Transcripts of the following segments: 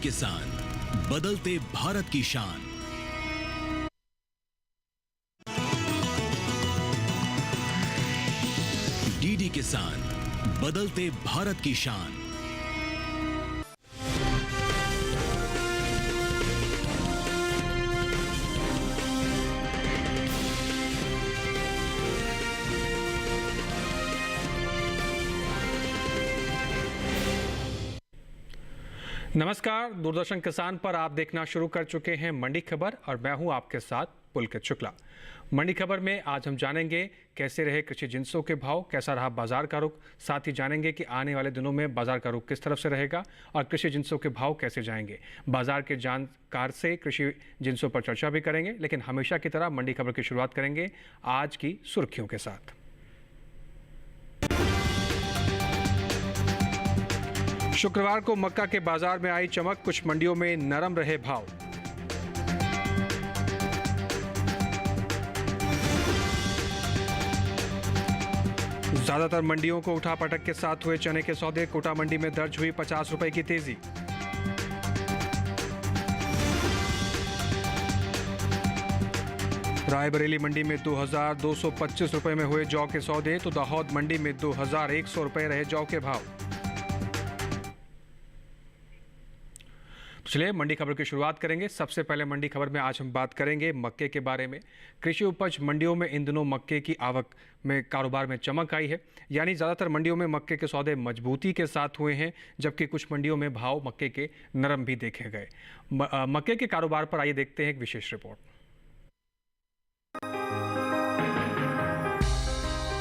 किसान, बदलते भारत की शान। डीडी किसान, बदलते भारत की शान। नमस्कार, दूरदर्शन किसान पर आप देखना शुरू कर चुके हैं मंडी खबर और मैं हूं आपके साथ पुलकित शुक्ला। मंडी खबर में आज हम जानेंगे कैसे रहे कृषि जिंसों के भाव, कैसा रहा बाजार का रुख, साथ ही जानेंगे कि आने वाले दिनों में बाजार का रुख किस तरफ से रहेगा और कृषि जिंसों के भाव कैसे जाएंगे। बाजार के जानकार से कृषि जिंसों पर चर्चा भी करेंगे, लेकिन हमेशा की तरह मंडी खबर की शुरुआत करेंगे आज की सुर्खियों के साथ। शुक्रवार को मक्का के बाजार में आई चमक, कुछ मंडियों में नरम रहे भाव। ज्यादातर मंडियों को उठापटक के साथ हुए चने के सौदे, कोटा मंडी में दर्ज हुई 50 रुपए की तेजी। रायबरेली मंडी में 2225 रुपए में हुए जौ के सौदे, तो दाहोद मंडी में 2100 रुपए रहे जौ के भाव। चलिए मंडी खबर की शुरुआत करेंगे। सबसे पहले मंडी खबर में आज हम बात करेंगे मक्के के बारे में। कृषि उपज मंडियों में इन दिनों मक्के की आवक में कारोबार में चमक आई है, यानी ज़्यादातर मंडियों में मक्के के सौदे मजबूती के साथ हुए हैं, जबकि कुछ मंडियों में भाव मक्के के नरम भी देखे गए। मक्के के कारोबार पर आइए देखते हैं एक विशेष रिपोर्ट।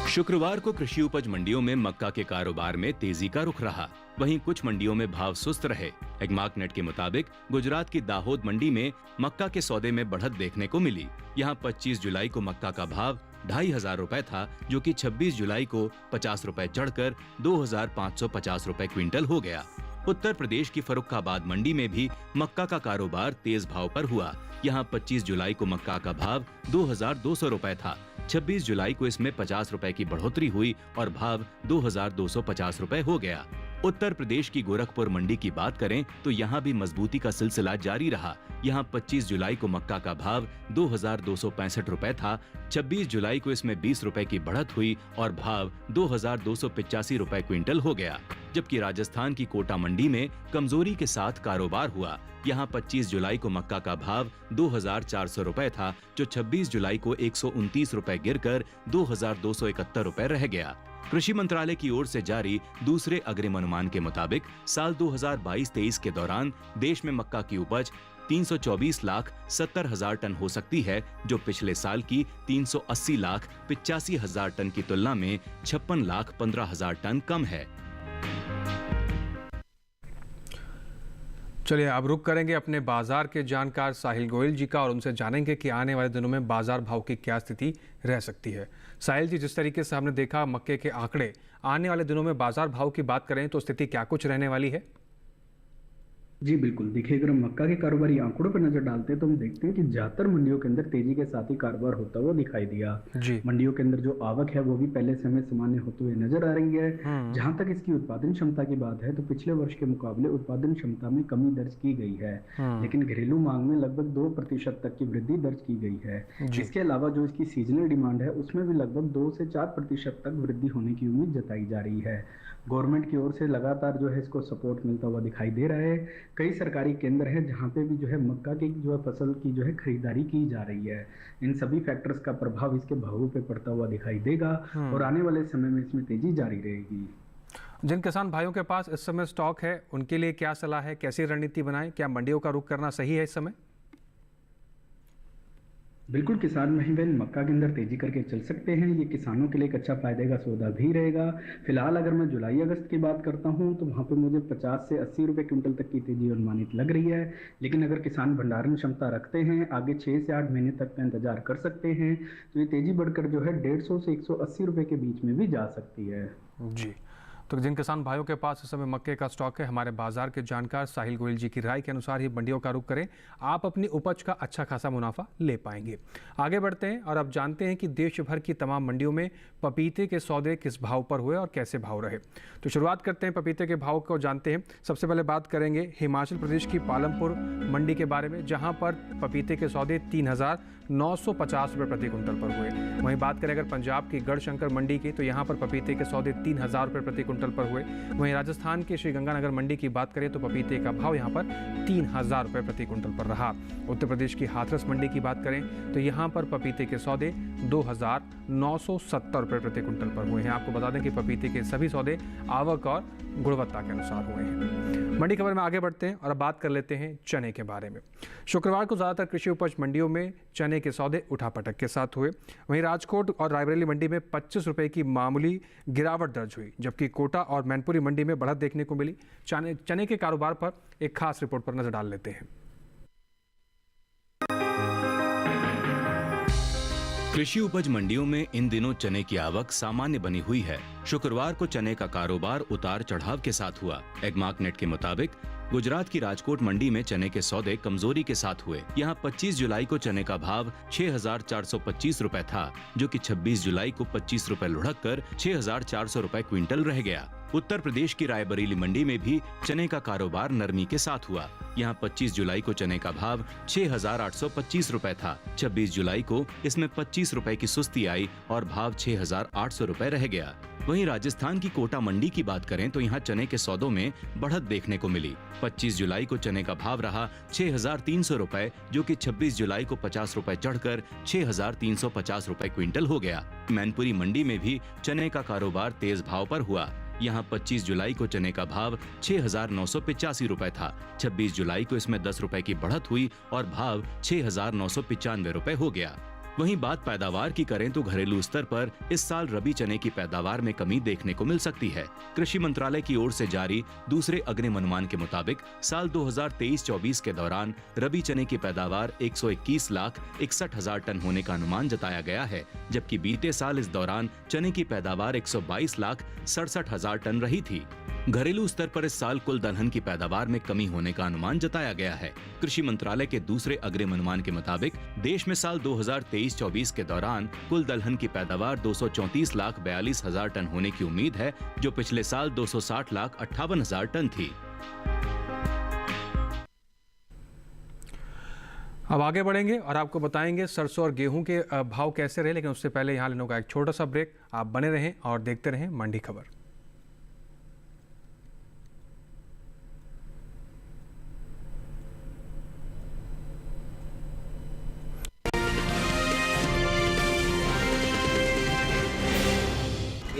शुक्रवार को कृषि उपज मंडियों में मक्का के कारोबार में तेजी का रुख रहा। वहीं कुछ मंडियों में भाव सुस्त रहे। एग्मार्कनेट के मुताबिक गुजरात की दाहोद मंडी में मक्का के सौदे में बढ़त देखने को मिली। यहां 25 जुलाई को मक्का का भाव 2500 रुपए था, जो कि 26 जुलाई को 50 रुपए चढ़कर 2550 रुपए क्विंटल हो गया। उत्तर प्रदेश की फर्रुखाबाद मंडी में भी मक्का का कारोबार तेज भाव पर हुआ। यहाँ 25 जुलाई को मक्का का भाव 2200 रुपए था। 26 जुलाई को इसमें 50 रुपए की बढ़ोतरी हुई और भाव 2250 रुपए हो गया। उत्तर प्रदेश की गोरखपुर मंडी की बात करें तो यहाँ भी मजबूती का सिलसिला जारी रहा। यहाँ 25 जुलाई को मक्का का भाव 2265 रुपए था। 26 जुलाई को इसमें 20 रुपए की बढ़त हुई और भाव 2285 रुपए क्विंटल हो गया। जबकि राजस्थान की कोटा मंडी में कमजोरी के साथ कारोबार हुआ। यहाँ 25 जुलाई को मक्का का भाव 2400 रुपए था, जो 26 जुलाई को 129 रुपए गिरकर 2271 रुपए रह गया। कृषि मंत्रालय की ओर से जारी दूसरे अग्रिम अनुमान के मुताबिक साल 2022-23 के दौरान देश में मक्का की उपज 324,70,000 टन हो सकती है, जो पिछले साल की 380,85,000 टन की तुलना में 56,15,000 टन कम है। चलिए अब रुक करेंगे अपने बाजार के जानकार साहिल गोयल जी का और उनसे जानेंगे कि आने वाले दिनों में बाजार भाव की क्या स्थिति रह सकती है। साहिल जी, जिस तरीके से हमने देखा मक्के के आंकड़े, आने वाले दिनों में बाजार भाव की बात करें तो स्थिति क्या कुछ रहने वाली है? जी बिल्कुल, देखिए अगर हम मक्का के कारोबारी आंकड़ों पर नजर डालते हैं तो हम देखते हैं कि ज्यादातर मंडियों के अंदर तेजी के साथ ही कारोबार होता हुआ दिखाई दिया। मंडियों के अंदर जो आवक है वो भी पहले से हमें सामान्य होते हुए नजर आ रही है। जहां तक इसकी उत्पादन क्षमता की बात है तो पिछले वर्ष के मुकाबले उत्पादन क्षमता में कमी दर्ज की गई है, लेकिन घरेलू मांग में लगभग 2% तक की वृद्धि दर्ज की गई है। इसके अलावा जो इसकी सीजनल डिमांड है उसमें भी लगभग 2 से 4% तक वृद्धि होने की उम्मीद जताई जा रही है। गवर्नमेंट की ओर से लगातार जो है इसको सपोर्ट मिलता हुआ दिखाई दे रहा है। कई सरकारी केंद्र है जहां पे भी जो है मक्का की जो है फसल की जो है खरीदारी की जा रही है। इन सभी फैक्टर्स का प्रभाव इसके भावों पे पड़ता हुआ दिखाई देगा और आने वाले समय में इसमें तेजी जारी रहेगी। जिन किसान भाइयों के पास इस समय स्टॉक है उनके लिए क्या सलाह है, कैसी रणनीति बनाएं? क्या मंडियों का रुख करना सही है इस समय? बिल्कुल, किसान भाई बहन मक्का के अंदर तेजी करके चल सकते हैं। ये किसानों के लिए एक अच्छा फायदे का सौदा भी रहेगा। फिलहाल अगर मैं जुलाई अगस्त की बात करता हूं तो वहां पे मुझे 50 से 80 रुपए क्विंटल तक की तेजी अनुमानित लग रही है। लेकिन अगर किसान भंडारण क्षमता रखते हैं, आगे 6 से 8 महीने तक का इंतजार कर सकते हैं, तो ये तेजी बढ़कर जो है 150 से 180 रुपए के बीच में भी जा सकती है। जी, तो जिन किसान भाइयों के पास इस समय मक्के का स्टॉक है, हमारे बाजार के जानकार साहिल गोयल जी की राय के अनुसार ही मंडियों का रुख करें, आप अपनी उपज का अच्छा खासा मुनाफा ले पाएंगे। आगे बढ़ते हैं और अब जानते हैं कि देश भर की तमाम मंडियों में पपीते के सौदे किस भाव पर हुए और कैसे भाव रहे। तो शुरुआत करते हैं पपीते के भाव को जानते हैं। सबसे पहले बात करेंगे हिमाचल प्रदेश की पालमपुर मंडी के बारे में, जहां पर पपीते के सौदे 3,950 रुपये प्रति कुंटल पर हुए। वहीं बात करें अगर पंजाब की गढ़शंकर मंडी की, तो यहाँ पर पपीते के सौदे 3,000 रुपये प्रति कुंटल पर हुए। वहीं राजस्थान के श्रीगंगानगर मंडी की बात करें तो पपीते का भाव यहाँ पर 3,000 रुपये प्रति कुंटल पर रहा। उत्तर प्रदेश की हाथरस मंडी की बात करें तो यहाँ पर पपीते के सौदे 2,970 रुपये प्रति कुंटल पर हुए हैं। आपको बता दें कि पपीते के सभी सौदे आवक और गुणवत्ता के अनुसार हुए हैं। मंडी खबर में आगे बढ़ते हैं और अब बात कर लेते हैं चने के बारे में। शुक्रवार को ज़्यादातर कृषि उपज मंडियों में चने के सौदे उठापटक के साथ हुए। वहीं राजकोट और रायबरेली मंडी में 25 रुपये की मामूली गिरावट दर्ज हुई, जबकि कोटा और मैनपुरी मंडी में बढ़त देखने को मिली। चने के कारोबार पर एक खास रिपोर्ट पर नजर डाल लेते हैं। कृषि उपज मंडियों में इन दिनों चने की आवक सामान्य बनी हुई है। शुक्रवार को चने का कारोबार उतार चढ़ाव के साथ हुआ। एगमार्कनेट के मुताबिक गुजरात की राजकोट मंडी में चने के सौदे कमजोरी के साथ हुए। यहाँ 25 जुलाई को चने का भाव 6,425 रुपए था, जो कि 26 जुलाई को 25 रुपए लुढ़क कर 6,400 रुपए क्विंटल रह गया। उत्तर प्रदेश की रायबरेली मंडी में भी चने का कारोबार नरमी के साथ हुआ। यहाँ 25 जुलाई को चने का भाव 6,825 रुपए था। 26 जुलाई को इसमें 25 रुपए की सुस्ती आई और भाव 6,800 रुपए रह गया। वहीं राजस्थान की कोटा मंडी की बात करें तो यहाँ चने के सौदों में बढ़त देखने को मिली। 25 जुलाई को चने का भाव रहा 6,300 रुपए, जो कि 26 जुलाई को 50 रुपए चढ़कर 6,350 रुपए क्विंटल हो गया। मैनपुरी मंडी में भी चने का कारोबार तेज भाव पर हुआ। यहाँ 25 जुलाई को चने का भाव 6,985 रुपए था। 26 जुलाई को इसमें 10 रुपए की बढ़त हुई और भाव 6,995 रुपए हो गया। वहीं बात पैदावार की करें तो घरेलू स्तर पर इस साल रबी चने की पैदावार में कमी देखने को मिल सकती है। कृषि मंत्रालय की ओर से जारी दूसरे अग्रिम अनुमान के मुताबिक साल 2023-24 के दौरान रबी चने की पैदावार 121,61,000 टन होने का अनुमान जताया गया है, जबकि बीते साल इस दौरान चने की पैदावार 122,67,000 टन रही थी। घरेलू स्तर पर इस साल कुल दलहन की पैदावार में कमी होने का अनुमान जताया गया है। कृषि मंत्रालय के दूसरे अग्रिम अनुमान के मुताबिक देश में साल 2023-24 के दौरान कुल दलहन की पैदावार 234,42,000 टन होने की उम्मीद है, जो पिछले साल 260,58,000 टन थी। अब आगे बढ़ेंगे और आपको बताएंगे सरसों और गेहूं के भाव कैसे रहे, लेकिन उससे पहले यहाँ लेने का एक छोटा सा ब्रेक। आप बने रहें और देखते रहें मंडी खबर।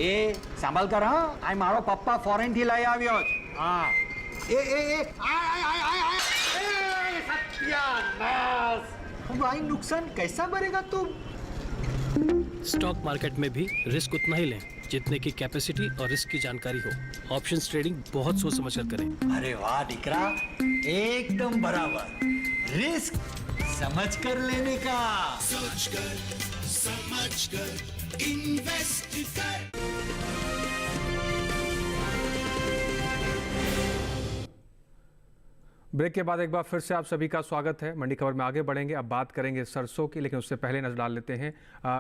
એ સાંભળ કર હા, આ મારો પપ્પા ફોરેન થી લઈ આવ્યો છે. હા એ सत्यानाश! भाई नुकसान कैसा भरेगा तुम? स्टॉक मार्केट में भी रिस्क उतना ही लें जितने की कैपेसिटी और रिस्क की जानकारी हो। ऑप्शंस ट्रेडिंग बहुत सोच समझ कर करें। अरे वाह दिकरा, एकदम बराबर। रिस्क समझ कर लेने का। सोच कर समझ कर इन्वेस्ट कर। ब्रेक के बाद एक बार फिर से आप सभी का स्वागत है। मंडी खबर में आगे बढ़ेंगे। अब बात करेंगे सरसों की, लेकिन उससे पहले नजर डाल लेते हैं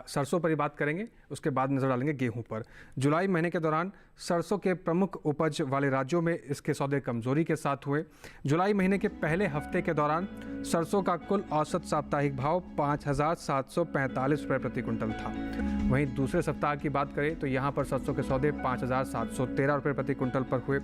सरसों पर ही बात करेंगे, उसके बाद नजर डालेंगे गेहूं पर। जुलाई महीने के दौरान सरसों के प्रमुख उपज वाले राज्यों में इसके सौदे कमजोरी के साथ हुए। जुलाई महीने के पहले हफ्ते के दौरान सरसों का कुल औसत साप्ताहिक भाव 5,745 रुपये प्रति कुंटल था। वहीं दूसरे सप्ताह की बात करें तो यहाँ पर सरसों के सौदे 5,713 रुपये प्रति कुंटल पर हुए।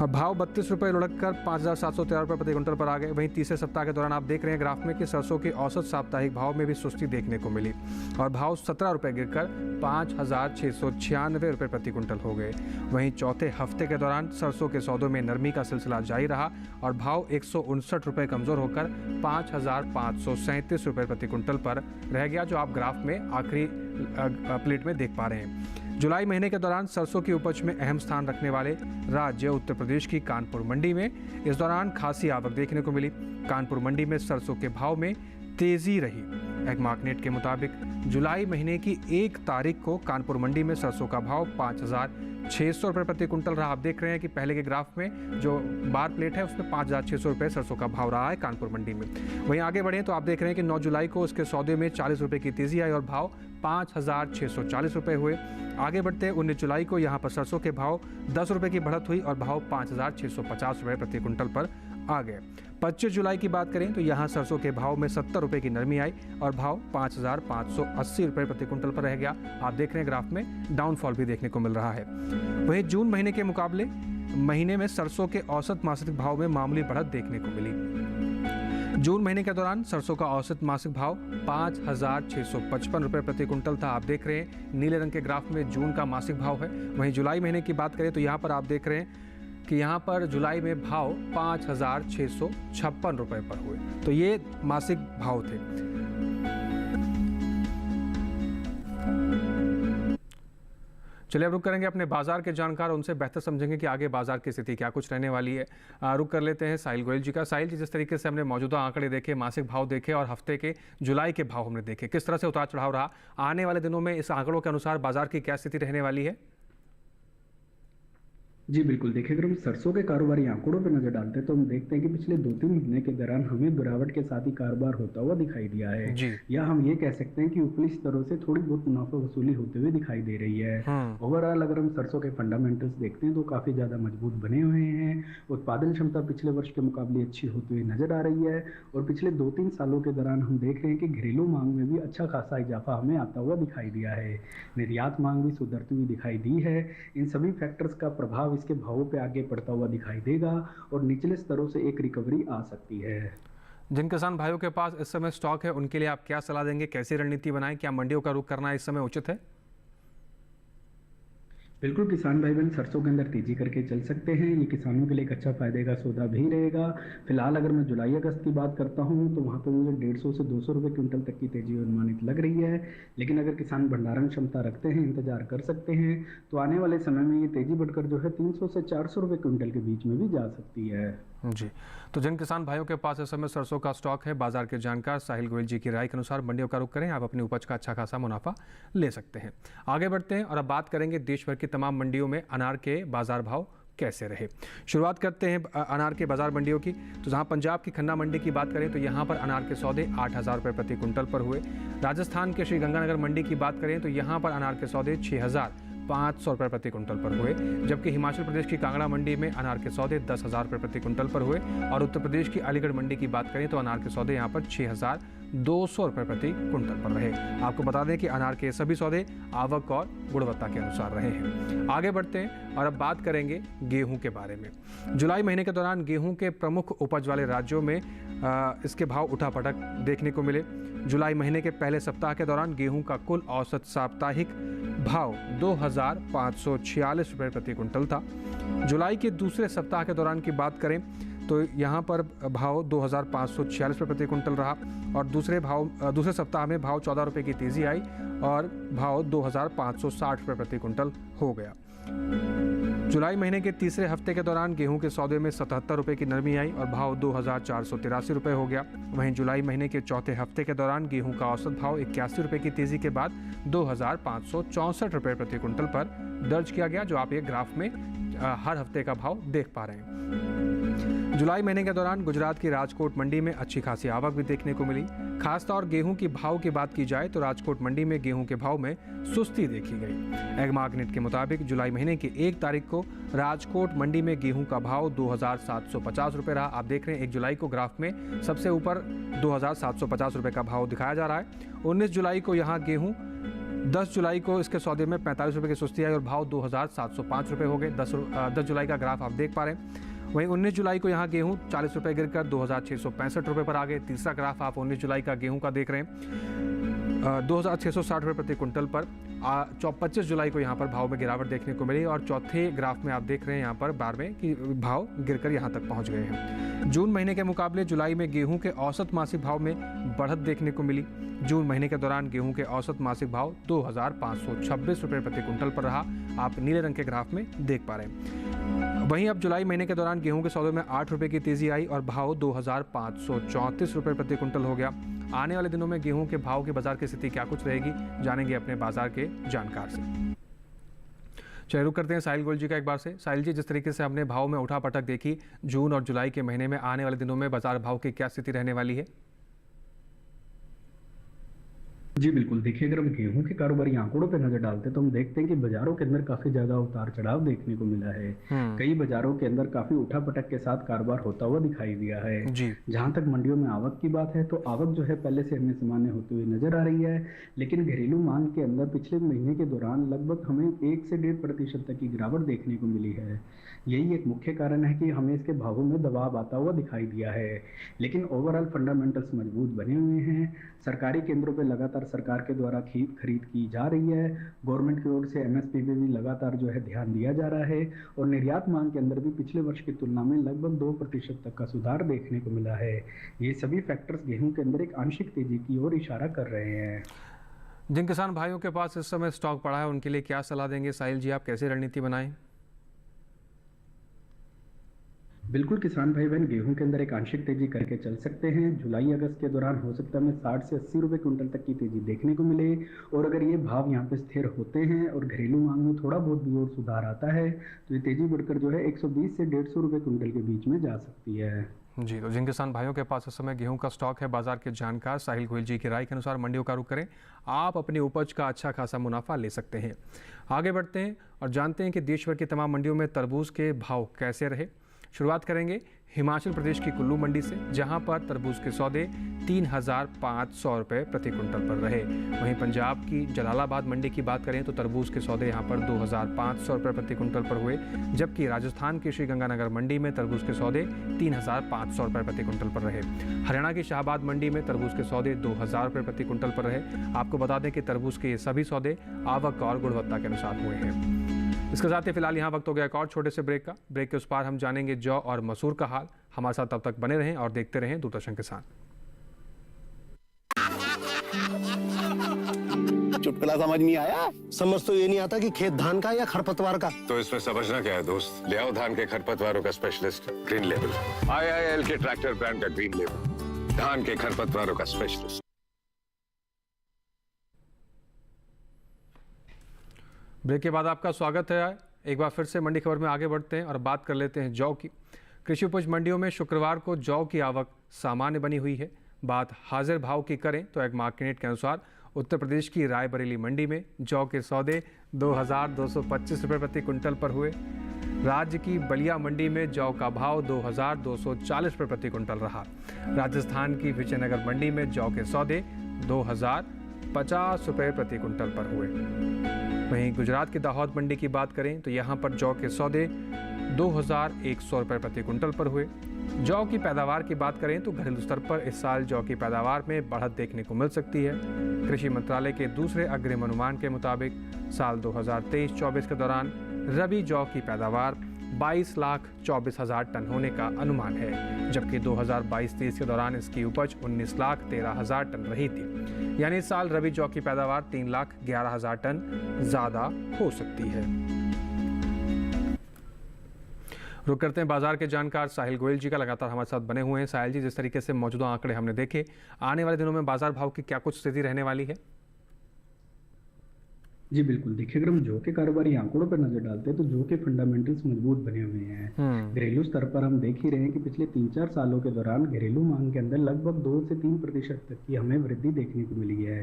भाव 32 रुपये लुढ़ककर 5,713 रुपये प्रति कुंटल पर आ गए। वहीं तीसरे सप्ताह के दौरान आप देख रहे हैं ग्राफ में कि सरसों के औसत साप्ताहिक भाव में भी सुस्ती देखने को मिली और भाव 17 रुपये गिरकर 5,696 रुपये प्रति कुंटल हो गए। वहीं चौथे हफ्ते के दौरान सरसों के सौदों में नरमी का सिलसिला जारी रहा और भाव 159 रुपये कमज़ोर होकर 5,537 रुपये प्रति कुंटल पर रह गया, जो आप ग्राफ में आखिरी प्लेट में देख पा रहे हैं। जुलाई महीने के दौरान सरसों की उपज में अहम स्थान रखने वाले राज्य उत्तर प्रदेश की कानपुर मंडी में इस दौरान खासी आवक देखने को मिली। कानपुर मंडी में सरसों के भाव में तेजी रही। एगमार्कनेट के मुताबिक जुलाई महीने की 1 तारीख को कानपुर मंडी में सरसों का भाव 5,600 रुपये प्रति कुंटल रहा। आप देख रहे हैं कि पहले के ग्राफ में जो बार प्लेट है उसमें 5,600 रुपये सरसों का भाव रहा है कानपुर मंडी में। वहीं आगे बढ़े तो आप देख रहे हैं कि 9 जुलाई को उसके सौदे में 40 रुपये की तेज़ी आई और भाव 5,640 रुपये हुए। आगे बढ़ते 19 जुलाई को यहाँ पर सरसों के भाव 10 रुपये की बढ़त हुई और भाव 5,650 रुपये प्रति कुंटल पर आ गए। 25 जुलाई की बात करें तो यहाँ सरसों के भाव में 70 रुपये की नरमी आई और भाव 5,580 रुपये प्रति कुंटल पर रह गया। आप देख रहे हैं ग्राफ में डाउनफॉल भी देखने को मिल रहा है। वहीं जून महीने के मुकाबले महीने में सरसों के औसत मासिक भाव में मामूली बढ़त देखने को मिली। जून महीने के दौरान सरसों का औसत मासिक भाव 5,655 रुपये प्रति कुंटल था। आप देख रहे हैं नीले रंग के ग्राफ में जून का मासिक भाव है। वहीं जुलाई महीने की बात करें तो यहाँ पर आप देख रहे हैं कि यहाँ पर जुलाई में भाव 5,656 रुपये पर हुए। तो ये मासिक भाव थे। चलिए अब रुक करेंगे अपने बाजार के जानकार, उनसे बेहतर समझेंगे कि आगे बाजार की स्थिति क्या कुछ रहने वाली है। रुक कर लेते हैं साहिल गोयल जी का। साहिल जी, जिस तरीके से हमने मौजूदा आंकड़े देखे, मासिक भाव देखे और हफ्ते के जुलाई के भाव हमने देखे, किस तरह से उतार चढ़ाव रहा, आने वाले दिनों में इस आंकड़ों के अनुसार बाजार की क्या स्थिति रहने वाली है? जी बिल्कुल, देखिए अगर हम सरसों के कारोबारी आंकड़ों पर नजर डालते हैं तो हम देखते हैं कि पिछले 2-3 महीने के दौरान हमें गिरावट के साथ ही कारोबार होता हुआ दिखाई दिया है जी। या हम ये कह सकते हैं कि ऊपरी स्तरों से थोड़ी बहुत मुनाफा वसूली होते हुए दिखाई दे रही है। ओवरऑल अगर हम सरसों के फंडामेंटल्स देखते हैं तो काफी ज्यादा मजबूत बने हुए हैं। उत्पादन क्षमता पिछले वर्ष के मुकाबले अच्छी होती हुई नजर आ रही है और पिछले 2-3 सालों के दौरान हम देख रहे हैं कि घरेलू मांग में भी अच्छा खासा इजाफा हमें आता हुआ दिखाई दिया है। निर्यात मांग भी सुधरती हुई दिखाई दी है। इन सभी फैक्टर्स का प्रभाव इसके भावों पे आगे पड़ता हुआ दिखाई देगा और निचले स्तरों से एक रिकवरी आ सकती है। जिन किसान भाइयों के पास इस समय स्टॉक है उनके लिए आप क्या सलाह देंगे? कैसी रणनीति बनाएं? क्या मंडियों का रुख करना इस समय उचित है? बिल्कुल, किसान भाई बहन सरसों के अंदर तेजी करके चल सकते हैं। ये किसानों के लिए एक अच्छा फायदे का सौदा भी रहेगा। फिलहाल अगर मैं जुलाई अगस्त की बात करता हूँ तो वहाँ पे मुझे 150 से 200 रुपये क्विंटल तक की तेजी अनुमानित लग रही है। लेकिन अगर किसान भंडारण क्षमता रखते हैं, इंतजार कर सकते हैं, तो आने वाले समय में ये तेजी बढ़कर जो है 300 से 400 रुपये क्विंटल के बीच में भी जा सकती है। जी, तो जिन किसान भाइयों के पास इस समय सरसों का स्टॉक है, बाजार के जानकार साहिल गोयल जी की राय के अनुसार मंडियों का रुख करें, आप अपनी उपज का अच्छा खासा मुनाफा ले सकते हैं। आगे बढ़ते हैं और अब बात करेंगे देश भर की तमाम मंडियों में अनार के बाजार भाव कैसे रहे। शुरुआत करते हैं अनार के बाजार मंडियों की। तो जहां पंजाब की खन्ना मंडी की बात करें तो यहां पर अनार के सौदे 8,000 रुपये प्रति कुंटल पर हुए। राजस्थान के श्री गंगानगर मंडी की बात करें तो यहां पर अनार के सौदे 6,500 रुपये प्रति कुंटल पर हुए। जबकि हिमाचल प्रदेश की कांगड़ा मंडी में अनार के सौदे 10,000 रुपये प्रति कुंटल पर हुए और उत्तर प्रदेश की अलीगढ़ मंडी की बात करें तो अनार के सौदे यहाँ पर 6,200 रुपये प्रति कुंटल पर रहे। आपको बता दें कि अनार के सभी सौदे आवक और गुणवत्ता के अनुसार रहे हैं। आगे बढ़ते हैं और अब बात करेंगे गेहूं के बारे में। जुलाई महीने के दौरान गेहूं के प्रमुख उपज वाले राज्यों में इसके भाव उठापटक देखने को मिले। जुलाई महीने के पहले सप्ताह के दौरान गेहूं का कुल औसत साप्ताहिक भाव 2,546 रुपये प्रति कुंटल था। जुलाई के दूसरे सप्ताह के दौरान की बात करें तो यहाँ पर भाव 2,546 रुपये प्रति कुंटल रहा और दूसरे सप्ताह में भाव 14 रुपये की तेज़ी आई और भाव 2,560 रुपये प्रति कुंटल हो गया। जुलाई महीने के तीसरे हफ्ते के दौरान गेहूं के सौदे में 77 रुपये की नरमी आई और भाव 2,483 रुपये हो गया। वहीं जुलाई महीने के चौथे हफ्ते के दौरान गेहूं का औसत भाव 81 रुपये की तेज़ी के बाद 2,564 रुपये प्रति कुंटल पर दर्ज किया गया, जो आप ये ग्राफ में हर हफ्ते का भाव देख पा रहे हैं। जुलाई महीने के दौरान गुजरात की राजकोट मंडी में अच्छी खासी आवक भी देखने को मिली। खासतौर गेहूं की भाव की बात की जाए तो राजकोट मंडी में गेहूं के भाव में सुस्ती देखी गई। एगमार्कनेट के मुताबिक जुलाई महीने की 1 तारीख को राजकोट मंडी में गेहूं का भाव 2,750 रुपये रहा। आप देख रहे हैं 1 जुलाई को ग्राफ में सबसे ऊपर 2,750 रुपये का भाव दिखाया जा रहा है। 19 जुलाई को यहाँ गेहूँ 10 जुलाई को इसके सौदे में 45 रुपये की सुस्ती आई और भाव 2,705 रुपये हो गए। 10 जुलाई का ग्राफ आप देख पा रहे हैं। वहीं 19 जुलाई को यहाँ गेहूं 40 रुपये गिरकर 2,665 रुपये पर आ गए। तीसरा ग्राफ आप 19 जुलाई का गेहूं का देख रहे हैं 2,660 रुपये प्रति कुंटल पर। 25 जुलाई को यहाँ पर भाव में गिरावट देखने को मिली और चौथे ग्राफ में आप देख रहे हैं यहाँ पर बार में कि भाव गिरकर यहाँ तक पहुँच गए हैं। जून महीने के मुकाबले जुलाई में गेहूं के औसत मासिक भाव में बढ़त देखने को मिली। जून महीने के दौरान गेहूं के औसत मासिक भाव 2,526 रुपये प्रति कुंटल पर रहा। आप नीले रंग के ग्राफ में देख पा रहे हैं। वहीं अब जुलाई महीने के दौरान गेहूं के सौदे में 8 रुपये की तेजी आई और भाव 2,534 रुपये प्रति कुंटल हो गया। आने वाले दिनों में गेहूं के भाव की बाजार की स्थिति क्या कुछ रहेगी, जानेंगे अपने बाजार के जानकार से। चलिए रुक करते हैं साहिल गोयल जी का एक बार से। साहिल जी, जिस तरीके से हमने भाव में उठा पटक देखी जून और जुलाई के महीने में, आने वाले दिनों में बाजार भाव की क्या स्थिति रहने वाली है? जी बिल्कुल, देखिए अगर हम गेहूं के कारोबारी आंकड़ों पर नजर डालते हैं तो हम देखते हैं कि बाजारों के अंदर काफी ज्यादा उतार चढ़ाव देखने को मिला है। कई बाजारों के अंदर काफी उठा पटक के साथ कारोबार होता हुआ दिखाई दिया है। जी। जहां तक मंडियों में आवक की बात है तो आवक जो है पहले से हमें सामान्य होती हुई नजर आ रही है, लेकिन घरेलू मांग के अंदर पिछले महीने के दौरान लगभग हमें 1 से 1.5% तक की गिरावट देखने को मिली है। यही एक मुख्य कारण है कि हमें इसके भावों में दबाव आता हुआ दिखाई दिया है, लेकिन ओवरऑल फंडामेंटल्स मजबूत बने हुए हैं। सरकारी केंद्रों पर लगातार सरकार के द्वारा खरीद की जा रही है। गवर्नमेंट की ओर से एमएसपी पे भी लगातार जो है ध्यान दिया जा रहा है, और निर्यात मांग के अंदर भी पिछले वर्ष की तुलना में लगभग 2% तक का सुधार देखने को मिला है। ये सभी फैक्टर्स गेहूं के अंदर एक आंशिक तेजी की ओर इशारा कर रहे हैं। जिन किसान भाइयों के पास इस समय स्टॉक पड़ा है उनके लिए क्या सलाह देंगे साहिल जी, आप कैसे रणनीति बनाएं? बिल्कुल, किसान भाई बहन गेहूं के अंदर एक आंशिक तेजी करके चल सकते हैं। जुलाई अगस्त के दौरान हो सकता है 60 से 80 रुपए क्विंटल तक की तेजी देखने को मिले, और अगर ये भाव यहाँ पे स्थिर होते हैं और घरेलू मांग में थोड़ा बहुत भी और सुधार आता है तो ये तेजी बढ़कर जो है 120 से 150 रुपए क्विंटल के बीच में जा सकती है। जी, तो जिन किसान भाइयों के पास इस समय गेहूं का स्टॉक है, बाजार के जानकार साहिल गोयल जी की राय के अनुसार मंडियों का रुख करें, आप अपनी उपज का अच्छा खासा मुनाफा ले सकते हैं। आगे बढ़ते हैं और जानते हैं कि देश भर की तमाम मंडियों में तरबूज के भाव कैसे रहे। शुरुआत करेंगे हिमाचल प्रदेश की कुल्लू मंडी से, जहां पर तरबूज के सौदे 3,500 रुपये प्रति कुंटल पर रहे। वहीं पंजाब की जलालाबाद मंडी की बात करें तो तरबूज के सौदे यहां पर 2,500 रुपये प्रति कुंटल पर हुए, जबकि राजस्थान की श्रीगंगानगर मंडी में तरबूज के सौदे 3,500 रुपये प्रति कुंटल पर रहे। हरियाणा की शाहबाद मंडी में तरबूज के सौदे 2,000 रुपये प्रति कुंटल पर रहे। आपको बता दें कि तरबूज के ये सभी सौदे आवक और गुणवत्ता के अनुसार हुए हैं। इसके साथ ही फिलहाल यहाँ वक्त हो गया एक और छोटे से ब्रेक का। ब्रेक के उस पार हम जानेंगे जौ और मसूर का हाल। हमारे साथ तब तक बने रहें और देखते रहें दूरदर्शन किसान। चुटकुला समझ नहीं आया? समझ तो ये नहीं आता कि खेत धान का या खरपतवार का। तो इसमें समझना क्या है दोस्त, ले आओ धान के खरपतवारों का स्पेशलिस्ट ग्रीन लेवल। IIL के ट्रैक्टर ब्रांड का ग्रीन लेवल, धान के खरपतवारों का स्पेशलिस्ट। ब्रेक के बाद आपका स्वागत है। एक बार फिर से मंडी खबर में आगे बढ़ते हैं और बात कर लेते हैं जौ की। कृषि उपज मंडियों में शुक्रवार को जौ की आवक सामान्य बनी हुई है। बात हाजिर भाव की करें तो एक मार्केट के अनुसार उत्तर प्रदेश की रायबरेली मंडी में जौ के सौदे 2,225 रुपये प्रति कुंटल पर हुए। राज्य की बलिया मंडी में जौ का भाव 2,240 रुपये प्रति कुंटल रहा। राजस्थान की विजयनगर मंडी में जौ के सौदे 2,050 रुपये प्रति कुंटल पर हुए। वहीं गुजरात की दाहोद मंडी की बात करें तो यहाँ पर जौ के सौदे 2,100 रुपये प्रति कुंटल पर हुए। जौ की पैदावार की बात करें तो घरेलू स्तर पर इस साल जौ की पैदावार में बढ़त देखने को मिल सकती है। कृषि मंत्रालय के दूसरे अग्रिम अनुमान के मुताबिक साल 2023-24 के दौरान रबी जौ की पैदावार 22,24,000 टन होने का अनुमान है, जबकि 2022-23 के दौरान इसकी उपज 19,13,000 टन रही थी। यानी इस साल रबी जौ की पैदावार 3,11,000 टन ज़्यादा हो सकती है। रुक करते हैं बाजार के जानकार साहिल गोयल जी का, लगातार हमारे साथ बने हुए हैं। साहिल जी, जिस तरीके से मौजूदा आंकड़े हमने देखे, आने वाले दिनों में बाजार भाव की क्या कुछ स्थिति रहने वाली है? जी बिल्कुल, देखिए अगर हम जौ के कारोबारी आंकड़ों पर नजर डालते हैं तो जौ के फंडामेंटल्स मजबूत बने हुए हैं। घरेलू स्तर पर हम देख ही रहे हैं कि पिछले 3-4 सालों के दौरान घरेलू मांग के अंदर लगभग 2 से 3% तक की हमें वृद्धि देखने को मिली है।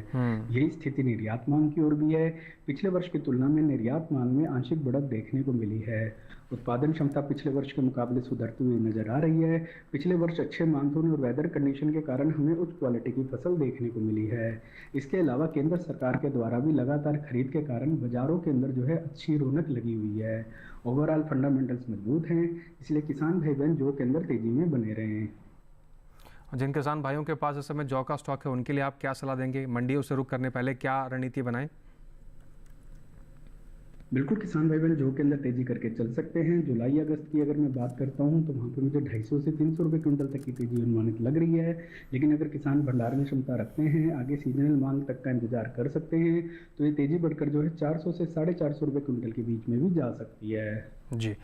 यही स्थिति निर्यात मांग की ओर भी है। पिछले वर्ष की तुलना में निर्यात मांग में आंशिक बढ़त देखने को मिली है। उत्पादन क्षमता पिछले वर्ष के मुकाबले सुधरती हुई नजर आ रही है। पिछले वर्ष अच्छे मानसून और वेदर कंडीशन के कारण हमें उच्च क्वालिटी की फसल देखने को मिली है। इसके अलावा केंद्र सरकार के द्वारा भी लगातार खरीद के कारण बाजारों के अंदर जो है अच्छी रौनक लगी हुई है। ओवरऑल फंडामेंटल्स मजबूत हैं, इसलिए किसान भाई बहन जौ के अंदर तेजी में बने रहे हैं। जिन किसान भाइयों के पास इस समय जौ का स्टॉक है उनके लिए आप क्या सलाह देंगे? मंडियों से रुक करने पहले क्या रणनीति बनाएं? बिल्कुल, किसान भाई बहन जौ के अंदर तेजी करके चल सकते हैं। जुलाई अगस्त की अगर मैं बात करता हूं तो वहां पे मुझे 250 से 300 रुपये क्विंटल तक की तेजी अनुमानित लग रही है। लेकिन अगर किसान भंडारण में क्षमता रखते हैं, आगे सीजनल मांग तक का इंतजार कर सकते हैं, तो ये तेजी बढ़कर जो है 400 से 450 रुपये क्विंटल के बीच में भी जा सकती है। जी,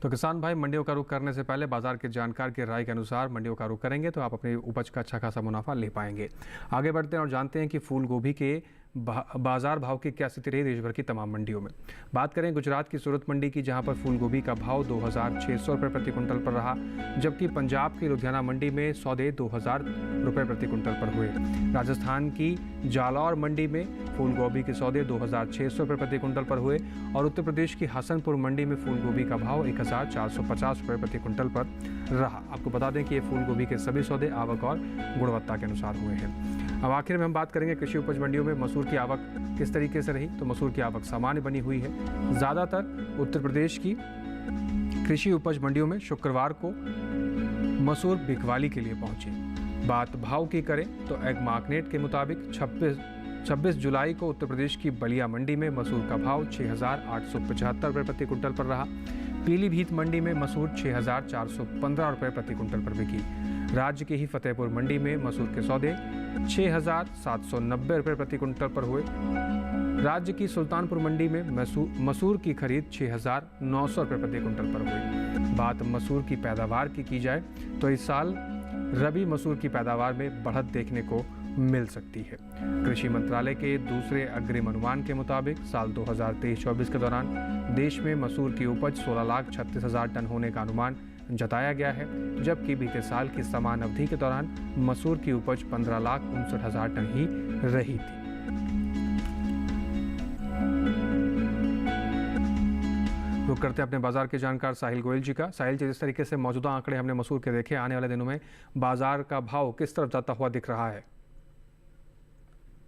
तो किसान भाई, मंडियों का रुख करने से पहले बाजार के जानकार की राय के अनुसार मंडियों का रुख करेंगे तो आप अपनी उपज का अच्छा खासा मुनाफा ले पाएंगे। आगे बढ़ते हैं और जानते हैं कि फूल गोभी के बाजार भाव की क्या स्थिति रही देश भर की तमाम मंडियों में। बात करें गुजरात की सूरत मंडी की, जहां पर फूल गोभी का भाव 2,600 रुपये प्रति कुंटल पर रहा, जबकि पंजाब की लुधियाना मंडी में सौदे 2,000 रुपये प्रति कुंटल पर हुए। राजस्थान की जालौर मंडी में फूल गोभी के सौदे 2,600 रुपये प्रति कुंटल पर हुए और उत्तर प्रदेश की हसनपुर मंडी में फूल गोभी का भाव 1,450 रुपये प्रति कुंटल पर रहा। आपको बता दें कि ये फूल गोभी के सभी सौदे आवक और गुणवत्ता के अनुसार हुए हैं। अब आखिर में हम बात करेंगे कृषि उपज मंडियों में मसूर की आवक किस तरीके से रही। तो मसूर की आवक सामान्य बनी हुई है। ज़्यादातर उत्तर प्रदेश की कृषि उपज मंडियों में शुक्रवार को मसूर बिकवाली के लिए पहुंची। बात भाव की करें तो एग मार्केट के मुताबिक 26 जुलाई को उत्तर प्रदेश की बलिया मंडी में मसूर का भाव 6,875 रुपये प्रति कुंटल पर रहा। पीलीभीत मंडी में मसूर 6,415 रुपये प्रति कुंटल पर बिकी। राज्य की ही फतेहपुर मंडी में मसूर के सौदे 6,790 रुपये प्रति कुंटल पर हुए। राज्य की सुल्तानपुर मंडी में मसूर की खरीद 6,900 रुपये प्रति कुंटल पर हुई। बात मसूर की पैदावार की जाए तो इस साल रबी मसूर की पैदावार में बढ़त देखने को मिल सकती है। कृषि मंत्रालय के दूसरे अग्रिम अनुमान के मुताबिक साल 2023-24 के दौरान देश में मसूर की उपज 16,36,000 टन होने का अनुमान जताया गया है, जबकि बीते साल की समान अवधि के दौरान मसूर की उपज 15,59,000 टन ही रही थी। रुक करते हैं अपने बाजार के जानकार साहिल गोयल जी का। साहिल जी, जिस तरीके से मौजूदा आंकड़े हमने मसूर के देखे, आने वाले दिनों में बाजार का भाव किस तरफ जाता हुआ दिख रहा है?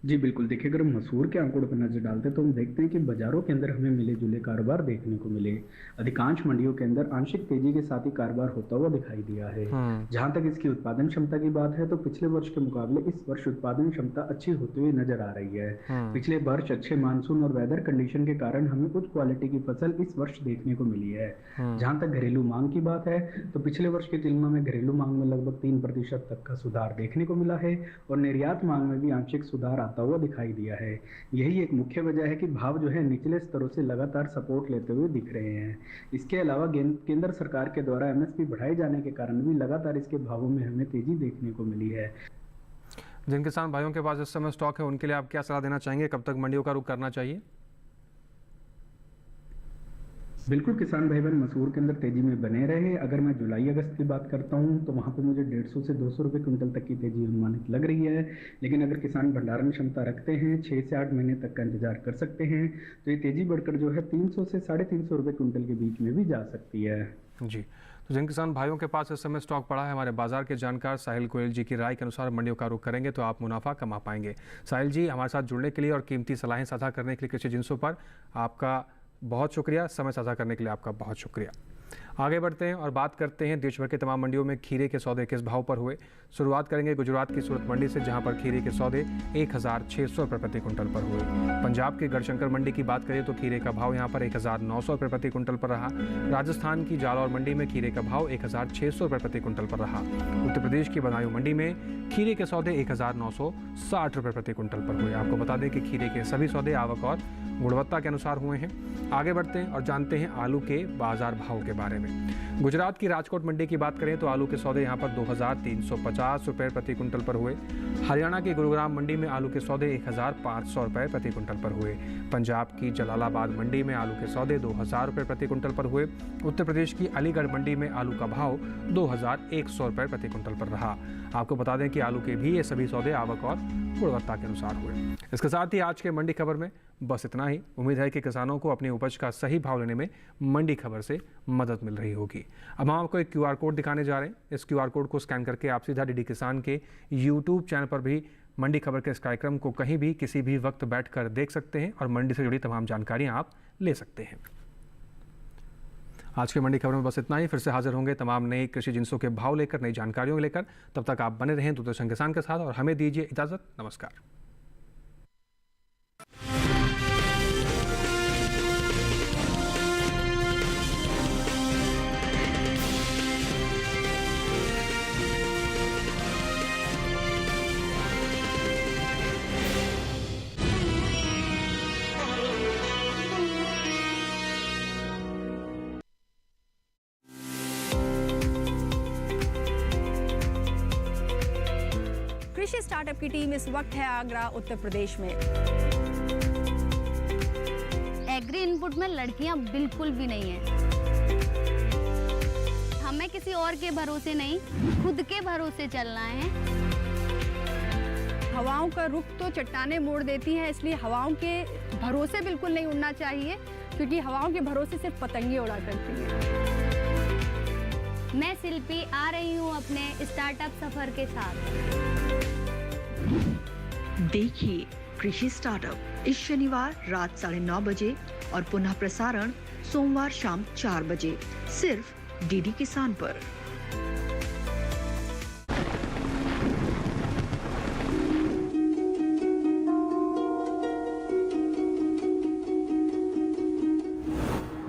जी बिल्कुल, देखिए अगर हम मसूर के आंकड़ों पर नजर डालते हैं तो हम देखते हैं कि बाजारों के अंदर हमें मिले जुले कारोबार देखने को मिले। अधिकांश मंडियों के अंदर आंशिक तेजी के साथ ही कारोबार होता हुआ दिखाई दिया है। जहां तक इसकी उत्पादन क्षमता की बात है तो पिछले वर्ष के मुकाबले इस वर्ष उत्पादन क्षमता अच्छी होती हुई नजर आ रही है। पिछले वर्ष अच्छे मानसून और वेदर कंडीशन के कारण हमें उच्च क्वालिटी की फसल इस वर्ष देखने को मिली है। जहां तक घरेलू मांग की बात है तो पिछले वर्ष की तुलना में घरेलू मांग में लगभग 3% तक का सुधार देखने को मिला है और निर्यात मांग में भी आंशिक सुधार आता हुआ दिखाई दिया है। यही एक मुख्य वजह है कि भाव जो है निचले स्तरों से लगातार सपोर्ट लेते हुए दिख रहे हैं। इसके अलावा केंद्र सरकार के द्वारा एमएसपी बढ़ाए जाने के कारण भी लगातार इसके भावों में हमें तेजी देखने को मिली है। जिन किसान भाइयों के पास इस समय स्टॉक है उनके लिए आप क्या सलाह देना चाहेंगे? कब तक मंडियों का रुख करना चाहिए? बिल्कुल, किसान भाई बहन मसूर के अंदर तेजी में बने रहे। अगर मैं जुलाई अगस्त की बात करता हूं तो वहां पे मुझे 150 से 200 रुपये क्विंटल तक की तेजी अनुमानित लग रही है। लेकिन अगर किसान भंडारण क्षमता रखते हैं 6 से 8 महीने तक का इंतजार कर सकते हैं तो ये तेजी बढ़कर जो है 300 से 350 रुपये क्विंटल के बीच में भी जा सकती है। जी, तो जिन किसान भाइयों के पास इस समय स्टॉक पड़ा है, हमारे बाजार के जानकार साहिल गोयल जी की राय के अनुसार मंडियों का रुख करेंगे तो आप मुनाफा कमा पाएंगे। साहिल जी, हमारे साथ जुड़ने के लिए और कीमती सलाहें साझा करने के लिए कृषि जिंसों पर आपका बहुत शुक्रिया। समय साझा करने के लिए आपका बहुत शुक्रिया। आगे बढ़ते हैं और बात करते हैं देश भर के तमाम मंडियों में खीरे के सौदे किस भाव पर हुए। शुरुआत करेंगे गुजरात की सूरत मंडी से, जहां पर खीरे के सौदे 1,600 रुपये प्रति कुंटल पर हुए। पंजाब के गढ़शंकर मंडी की बात करें तो खीरे का भाव यहां पर 1,900 रुपये प्रति कुंटल पर रहा। राजस्थान की जालौर मंडी में खीरे का भाव 1,600 रुपये प्रति कुंटल पर रहा। उत्तर प्रदेश की बदायूं मंडी में खीरे के सौदे 1,960 रुपये प्रति कुंटल पर हुए। आपको बता दें कि खीरे के सभी सौदे आवक और गुणवत्ता के अनुसार हुए हैं। आगे बढ़ते हैं और जानते हैं आलू के बाजार भाव के बारे में। गुजरात की राजकोट मंडी की बात करें तो आलू के सौदे यहां पर 2,350 रुपये प्रति कुंटल पर हुए। हरियाणा की गुरुग्राम मंडी में आलू के सौदे 1,500 रुपये प्रति कुंटल पर हुए। पंजाब की जलालाबाद मंडी में आलू के सौदे 2,000 रुपये प्रति कुंटल पर हुए। उत्तर प्रदेश की अलीगढ़ मंडी में आलू का भाव 2,100 रुपये प्रति कुंटल पर रहा। आपको बता दें कि आलू के भी ये सभी सौदे आवक और गुणवत्ता के अनुसार हुए। इसके साथ ही आज के मंडी खबर में बस इतना ही। उम्मीद है कि किसानों को अपनी उपज का सही भाव लेने में मंडी खबर से मदद मिल रही होगी। अब हम आपको एक QR कोड दिखाने जा रहे हैं। इस QR कोड को स्कैन करके आप सीधा DD किसान के YouTube चैनल पर भी मंडी खबर के इस कार्यक्रम को कहीं भी किसी भी वक्त बैठकर देख सकते हैं और मंडी से जुड़ी तमाम जानकारियां आप ले सकते हैं। आज के मंडी खबर में बस इतना ही। फिर से हाजिर होंगे तमाम नई कृषि जिंसों के भाव लेकर, नई जानकारियों लेकर। तब तक आप बने रहें दूरदर्शन किसान के साथ और हमें दीजिए इजाजत। नमस्कार। कृषि स्टार्टअप की टीम इस वक्त है आगरा, उत्तर प्रदेश में। एग्री इनपुट में लड़कियां बिल्कुल भी नहीं है। हमें किसी और के भरोसे नहीं, खुद के भरोसे चलना है। हवाओं का रुख तो चट्टानें मोड़ देती हैं, इसलिए हवाओं के भरोसे बिल्कुल नहीं उड़ना चाहिए, क्योंकि हवाओं के भरोसे सिर्फ पतंगे उड़ा करती हैं। मैं शिल्पी आ रही हूँ अपने स्टार्टअप सफर के साथ। देखिए कृषि स्टार्टअप इस शनिवार रात 9:30 बजे और पुनः प्रसारण सोमवार शाम 4 बजे सिर्फ डीडी किसान पर।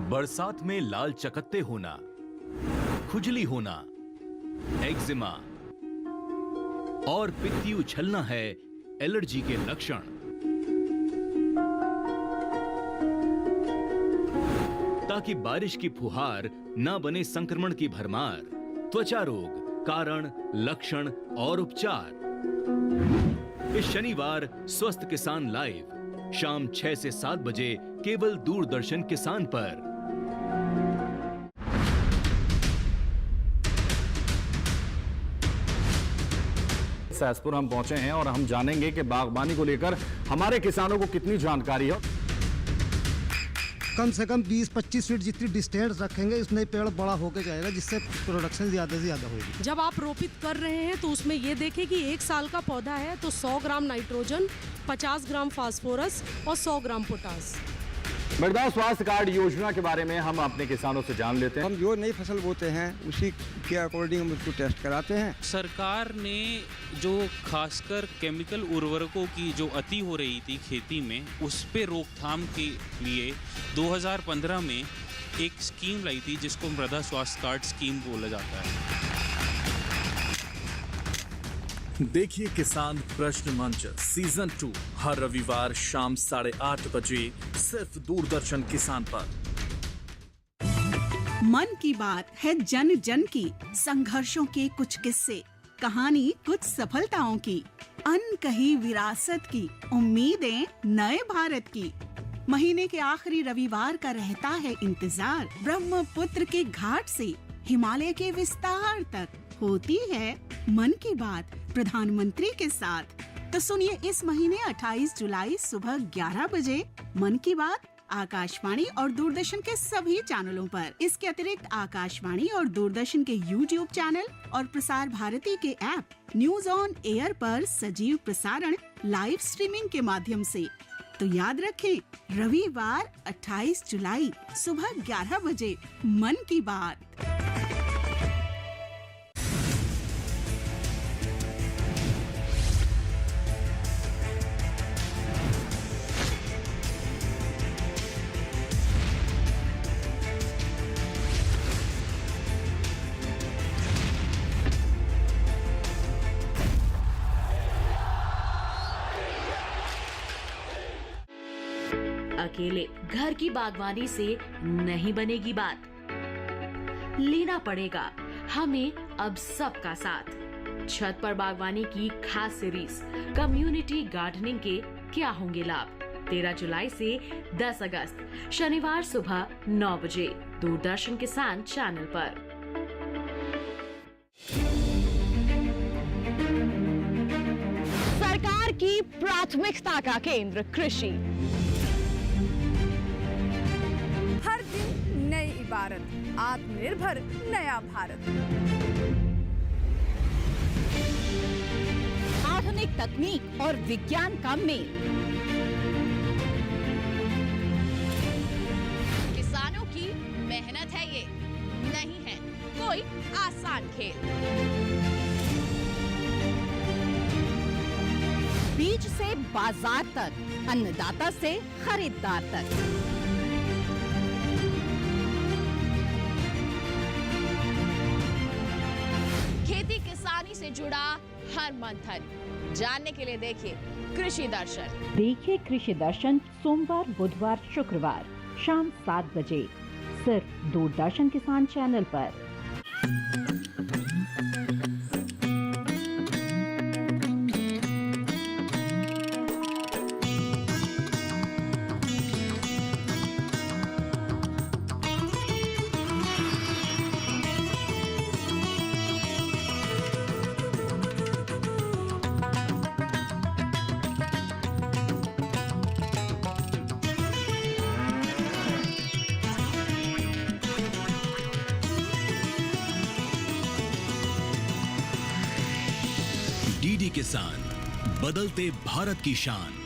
बरसात में लाल चकत्ते होना, खुजली होना, एक्जिमा और पित्ती उछलना है एलर्जी के लक्षण। ताकि बारिश की फुहार न बने संक्रमण की भरमार। त्वचा रोग, कारण, लक्षण और उपचार। इस शनिवार स्वस्थ किसान लाइव शाम 6 से 7 बजे केवल दूरदर्शन किसान पर। सहसपुर हम पहुंचे हैं और हम जानेंगे कि बागबानी को लेकर हमारे किसानों को कितनी जानकारी है। कम से कम 20-25 फीट जितनी डिस्टेंस रखेंगे, इसमें पेड़ बड़ा होकर जाएगा, जिससे प्रोडक्शन ज़्यादा से ज़्यादा होगी। जब आप रोपित कर रहे हैं तो उसमें ये देखें कि 1 साल का पौधा है तो 100 ग्राम नाइट्रोजन, 50 ग्राम फास्फोरस और 100 ग्राम पोटास। मृदा स्वास्थ्य कार्ड योजना के बारे में हम अपने किसानों से जान लेते हैं। हम जो नई फसल बोते हैं उसी के अकॉर्डिंग हम उसको टेस्ट कराते हैं। सरकार ने जो खासकर केमिकल उर्वरकों की जो अति हो रही थी खेती में, उस पे रोकथाम के लिए 2015 में एक स्कीम लाई थी जिसको मृदा स्वास्थ्य कार्ड स्कीम बोला जाता है। देखिए किसान प्रश्न मंच सीजन 2 हर रविवार शाम 8:30 बजे सिर्फ दूरदर्शन किसान पर। मन की बात है जन जन की, संघर्षों के कुछ किस्से, कहानी कुछ सफलताओं की, अनकही विरासत की, उम्मीदें नए भारत की। महीने के आखिरी रविवार का रहता है इंतजार। ब्रह्मपुत्र के घाट से हिमालय के विस्तार तक होती है मन की बात प्रधानमंत्री के साथ। तो सुनिए इस महीने 28 जुलाई सुबह 11 बजे मन की बात आकाशवाणी और दूरदर्शन के सभी चैनलों पर। इसके अतिरिक्त आकाशवाणी और दूरदर्शन के YouTube चैनल और प्रसार भारती के ऐप न्यूज ऑन एयर पर सजीव प्रसारण लाइव स्ट्रीमिंग के माध्यम से। तो याद रखें, रविवार 28 जुलाई सुबह 11 बजे मन की बात। अकेले घर की बागवानी से नहीं बनेगी बात, लेना पड़ेगा हमें अब सबका साथ। छत पर बागवानी की खास सीरीज कम्युनिटी गार्डनिंग के क्या होंगे लाभ? 13 जुलाई से 10 अगस्त शनिवार सुबह 9 बजे दूरदर्शन किसान चैनल पर। सरकार की प्राथमिकता का केंद्र कृषि। हर दिन नई इबारत, आत्मनिर्भर नया भारत। आधुनिक तकनीक और विज्ञान का मेल। किसानों की मेहनत है ये, नहीं है कोई आसान खेल। बीज से बाजार तक, अन्नदाता से खरीदार तक। खेती किसानी से जुड़ा हर मंथन जानने के लिए देखिए कृषि दर्शन। देखिए कृषि दर्शन सोमवार, बुधवार, शुक्रवार शाम 7 बजे सिर्फ दूरदर्शन किसान चैनल पर। डीडी किसान, बदलते भारत की शान।